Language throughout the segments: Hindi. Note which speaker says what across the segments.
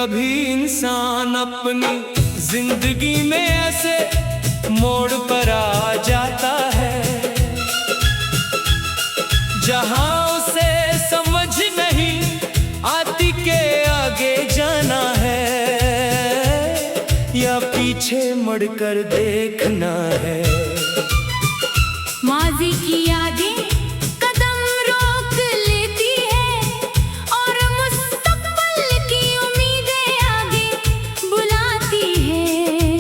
Speaker 1: कभी इंसान अपनी जिंदगी में ऐसे मोड़ पर आ जाता है जहां उसे समझ नहीं आती के आगे जाना है या पीछे मुड़कर देखना है।
Speaker 2: माज़ी की यादें कदम रोक लेती है और मुस्तक़बिल की उम्मीदें आगे बुलाती है।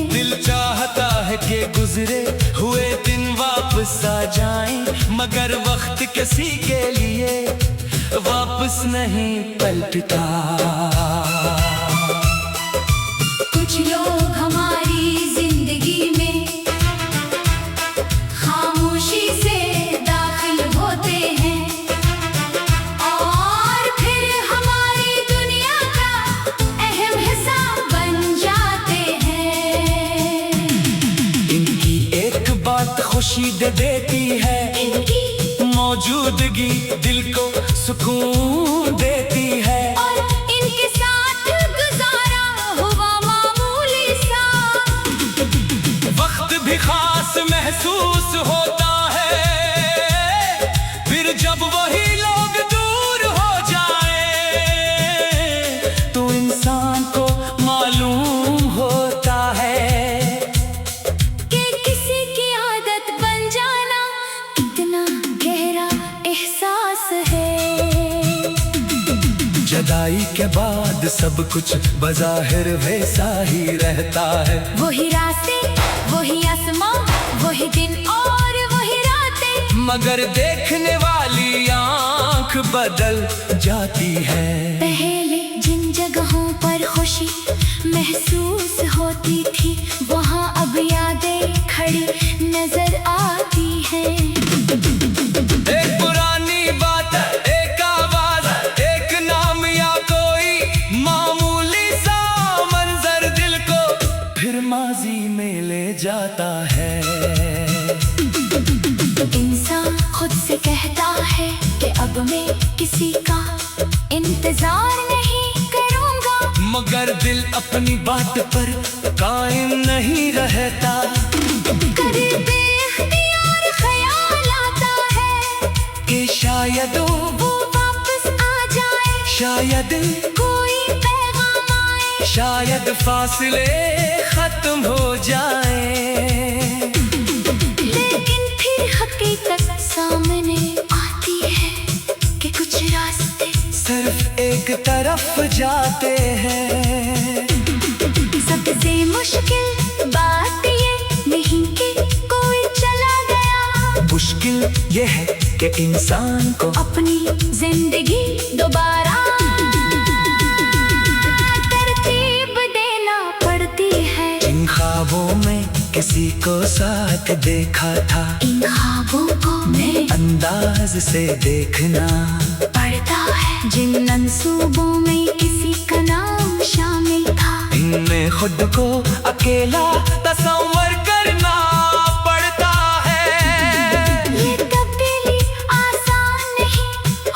Speaker 1: दिल चाहता है कि गुजरे हुए दिन वापस आ जाएं, मगर वक्त किसी के लिए वापस नहीं पलटता।
Speaker 2: कुछ लोग हमारी जिंदगी में खामोशी से दाखिल होते हैं और फिर हमारी दुनिया का अहम हिस्सा बन जाते हैं।
Speaker 1: इनकी एक बात खुशी दे देती है,
Speaker 2: इनकी
Speaker 1: मौजूदगी दिल को सुकून देती है
Speaker 2: और इनके साथ गुजारा हुआ मामूली सा
Speaker 1: वक्त भी खास महसूस होता है। फिर जब वही लोग दूर हो जाए तो इंसान को मालूम होता है
Speaker 2: कि किसी की आदत बन जाना कितना गहरा एहसास है।
Speaker 1: जुदाई के बाद सब कुछ बज़ाहिर वैसा ही रहता है,
Speaker 2: वही रास्ते, वही आसमां, वही दिन और वही रातें,
Speaker 1: मगर देखने वाली आंख बदल जाती है।
Speaker 2: पहले जिन जगहों पर खुशी महसूस होती थी वहाँ अब यादें खड़ी नजर आती हैं।
Speaker 1: एक पुरानी बात, एक आवाज, एक नाम या कोई मामूली सा मंजर दिल को फिर माजी में ले जाता है।
Speaker 2: इंसान खुद से कहता है कि अब मैं किसी का इंतजार नहीं करूँगा,
Speaker 1: मगर दिल अपनी बात पर कायम नहीं रहता।
Speaker 2: कभी बेख्तियार ख्याल आता है
Speaker 1: कि शायद
Speaker 2: वो वापस आ जाए,
Speaker 1: शायद
Speaker 2: कोई पैगाम आए,
Speaker 1: शायद फासले खत्म हो जाए।
Speaker 2: लेकिन फिर हकीकत सामने आती है कि कुछ रास्ते
Speaker 1: सिर्फ एक तरफ जाते हैं।
Speaker 2: सबसे मुश्किल बात ये नहीं कि कोई चला गया,
Speaker 1: मुश्किल ये है कि इंसान को
Speaker 2: अपनी जिंदगी दोबारा तरतीब देना पड़ती है।
Speaker 1: इन ख्वाबों में किसी को साथ देखा था,
Speaker 2: इन ख्वाबों को नए
Speaker 1: अंदाज से देखना
Speaker 2: पड़ता है, जिन मंसूबों में किसी का नाम शामिल था,
Speaker 1: इनमें खुद को अकेला तस्वर करना पड़ता है।
Speaker 2: ये तब्दीली आसान नहीं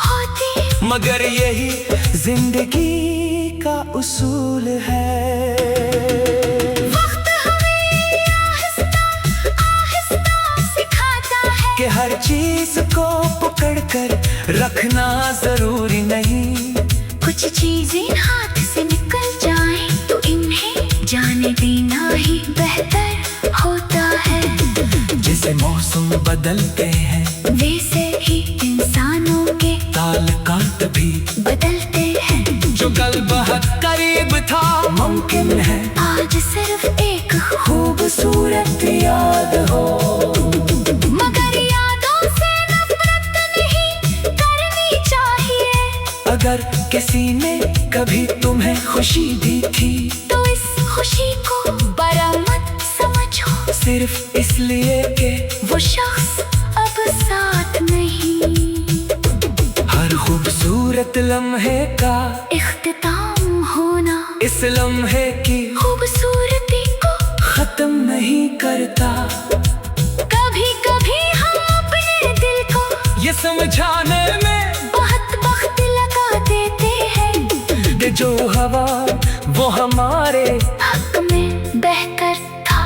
Speaker 2: होती,
Speaker 1: मगर यही जिंदगी का उसूल है।
Speaker 2: वक्त हमें आहिस्ता आहिस्ता सिखाता है
Speaker 1: कि हर चीज को पकड़ कर रखना जरूरी नहीं।
Speaker 2: कुछ चीजें हाथ से निकल जाएं तो इन्हें जाने देना ही बेहतर होता है।
Speaker 1: जैसे मौसम बदलते हैं
Speaker 2: वैसे ही इंसानों के
Speaker 1: ताल्लुकात भी
Speaker 2: बदलते हैं।
Speaker 1: जो कल बहुत करीब था मुमकिन है
Speaker 2: आज सिर्फ एक
Speaker 1: खूबसूरत याद हो।
Speaker 2: मगर यादों से नफरत नहीं करनी चाहिए।
Speaker 1: अगर किसी ने कभी तुम्हें खुशी दी थी
Speaker 2: तो इस खुशी को बड़ा मत समझो,
Speaker 1: सिर्फ इसलिए कि
Speaker 2: वो शख्स अब साथ नहीं।
Speaker 1: हर खूबसूरत लम्हे का
Speaker 2: इख्तिताम होना
Speaker 1: इस लम्हे की
Speaker 2: खूबसूरती को
Speaker 1: खत्म नहीं करता।
Speaker 2: कभी कभी हम अपने दिल को
Speaker 1: ये समझाने में
Speaker 2: बहुत वक्त लगा देते हैं
Speaker 1: कि जो हवा वो हमारे
Speaker 2: हक में बेहतर था,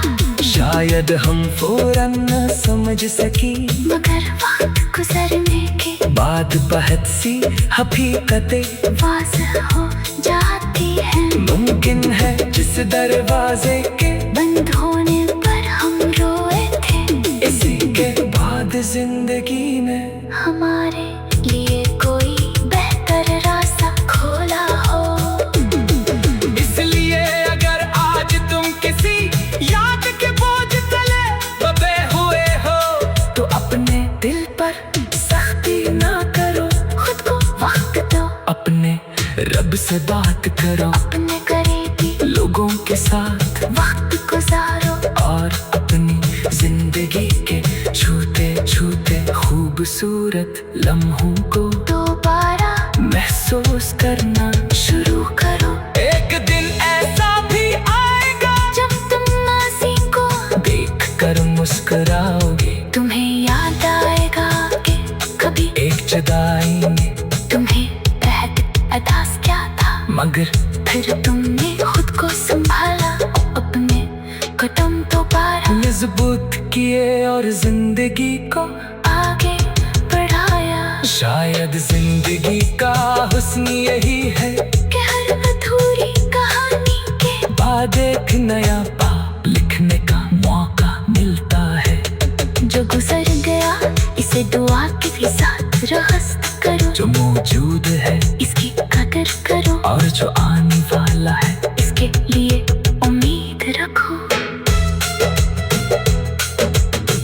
Speaker 1: शायद हम फौरन न समझ सकी,
Speaker 2: मगर वक्त गुजरने के
Speaker 1: बाद बहुत सी हकीकतें
Speaker 2: वाज़ह हो जाती हैं।
Speaker 1: मुमकिन है जिस दरवाजे के
Speaker 2: बंद होने पर हम रोए थे,
Speaker 1: इसी के बाद जिंदगी में
Speaker 2: हमारे लिए कोई बेहतर रास्ता खोला हो।
Speaker 1: इसलिए अगर आज तुम किसी याद के बोझ तले दबे हुए हो, तो अपने दिल पर सख्ती ना करो,
Speaker 2: खुद को वक्त दो,
Speaker 1: अपने रब से बात करो,
Speaker 2: अपने करीबी
Speaker 1: लोगों के साथ
Speaker 2: वक्त गुजारो,
Speaker 1: और अपनी जिंदगी के छूते छूते खूबसूरत लम्हों को
Speaker 2: दोबारा
Speaker 1: महसूस करना
Speaker 2: शुरू करो।
Speaker 1: एक दिन ऐसा भी आएगा
Speaker 2: जब तुम माजी को
Speaker 1: देख कर मुस्कुराओगे,
Speaker 2: तुम्हें याद आएगा कि कभी
Speaker 1: एक जुदाई ने
Speaker 2: तुम्हें बेहद एहसास क्या था,
Speaker 1: मगर
Speaker 2: फिर तुमने खुद को संभाला, अपने कदम दोबारा
Speaker 1: मजबूत किए और जिंदगी को
Speaker 2: आगे बढ़ाया।
Speaker 1: शायद जिंदगी का हुस्न यही है
Speaker 2: कि हर अधूरी कहानी के
Speaker 1: बाद एक नया पाप लिखने का मौका मिलता है।
Speaker 2: जो गुजर गया इसे दुआ के साथ रहस्त करो,
Speaker 1: जो मौजूद है
Speaker 2: इसकी कदर करो,
Speaker 1: और जो आने वाला है
Speaker 2: इसके लिए उम्मीद रखो।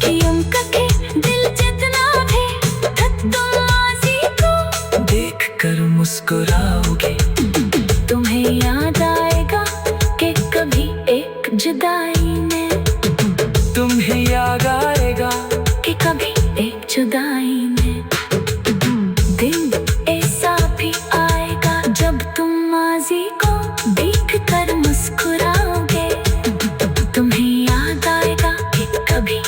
Speaker 2: कि उनका के दिल जितना भी थक तुम माजी को
Speaker 1: देख कर मुस्कुराओगे,
Speaker 2: तुम्हें याद आएगा कि कभी एक जुदाई ने,
Speaker 1: तुम्हें याद आएगा
Speaker 2: कि कभी एक जुदाई ने। दिन ऐसा भी आएगा जब तुम माजी को देख कर मुस्कुराओगे, तुम्हें याद आएगा कि कभी